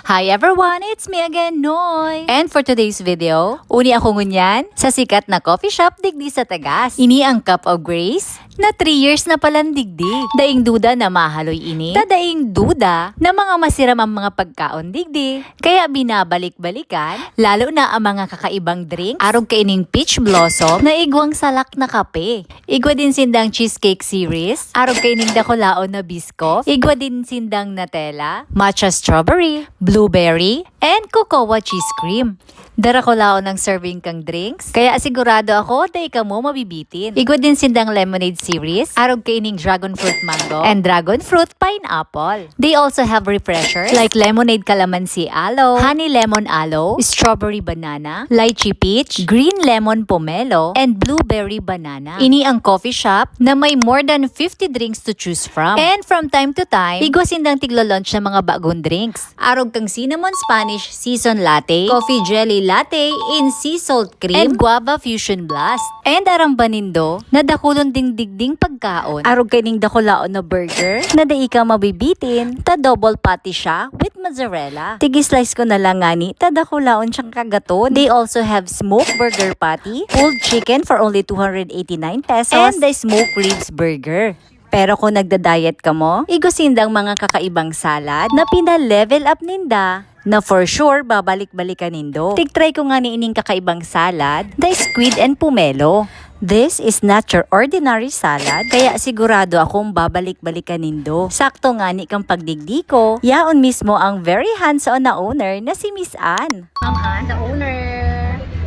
Hi everyone! It's me again, Noy! And for today's video, uni ako ngunyan sa sikat na coffee shop digdi sa Tagas. Ini ang Cup of Grace na 3 years na palang digdi. Daing duda na mahaloy ini. Daing duda na mga masiram ang mga pagkaon digdi. Kaya binabalik-balikan, lalo na ang mga kakaibang drinks. Arog kaining peach blossom na igwang salak na kape. Igwa din sindang cheesecake series. Arog kaining dakolaon na biscoff. Igwa din sindang Nutella, matcha strawberry, blueberry, and cocoa cheese cream. Dara ko laon ng serving kang drinks, kaya sigurado ako da ikaw mo mabibitin. Igwa din sindang lemonade series, arog kaining dragon fruit mango, and dragon fruit pineapple. They also have refreshers like lemonade calamansi aloe, honey lemon aloe, strawberry banana, lychee peach, green lemon pomelo, and blueberry banana. Ini ang coffee shop na may more than 50 drinks to choose from. And from time to time, igwa sindang tiglo-launch ng mga bagong drinks. Arog kang cinnamon Spanish season latte, coffee jelly latte in sea salt cream, and guava fusion blast. And arang banindo, na dakulon ding digding pagkaon. Arog kaining dakulaon na burger, na da ikaw mabibitin, ta double patty siya with mozzarella. Tigi-slice ko na lang ngani, ta dakulaon siyang kagaton. They also have smoked burger patty, pulled chicken for only 289 pesos, and the smoked ribs burger. Pero kung nagda-diet ka mo, igosindang mga kakaibang salad na pina-level up ninda na for sure babalik-balikan nindo. Tig-try ko nga ni ining kakaibang salad, the squid and pomelo. This is not your ordinary salad, kaya sigurado akong babalik-balikan nindo. Sakto nga ni kang pagdigdi ko, yaon mismo ang very hands-on na owner na si Miss Ann. Ma'am Ann, the owner.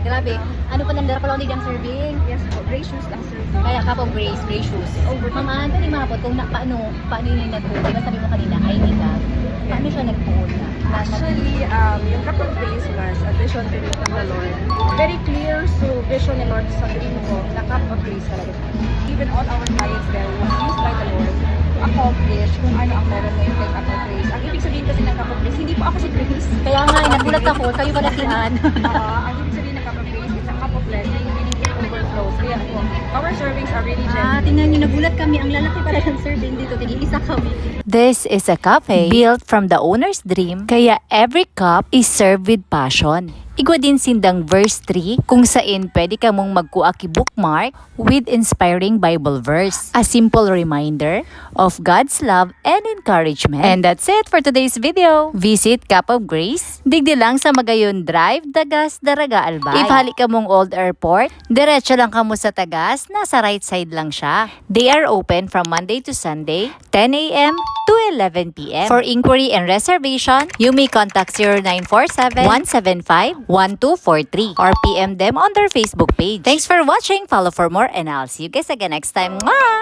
Grabe. Ano pa nandara pala ulit ang serving? Yes po, gray shoes lang sir. Kaya cup of grace, gray shoes. Ma'am Ann, pwede mahapot kung paano yung nag-pull? Diba sabi mo kanina, I need that. Paano siya nag-pull? Actually, yung cup of grace was a vision to me from the Lord. Very clear, so vision ni Lord sa dream ko, na cup of grace talaga. Even all our clients there was used by the Lord to accomplish kung ano ang meron ngayon kay cup of grace. Ang ibig sabihin kasi ng cup of grace, hindi po ako si Grace. Kaya nga, nagulat ako, kayo pala si Ann. Ang ibig sabihin ng cup of grace, it's a cup of blessing, meaning it overflows. Kaya po, our servings are really generous. Tingnan niyo, nagulat kami. Ang lalaki pala ng serving dito. Tig-isa kami. This is a cafe built from the owner's dream, kaya every cup is served with passion. Igwa din sindang verse 3 kung saan pwede ka mong magkuaki bookmark with inspiring Bible verse. A simple reminder of God's love and encouragement. And that's it for today's video. Visit Cup of Grace. Digdi lang sa Magayon Drive, Tagas, Daraga, Albay. If hali ka mong Old Airport, diretso lang ka mo sa Tagas, nasa right side lang siya. They are open from Monday to Sunday, 10 a.m. to 11 p.m. For inquiry and reservation, you may contact 0947-175-1243 or PM them on their Facebook page. Thanks for watching. Follow for more and I'll see you guys again next time. Mwah!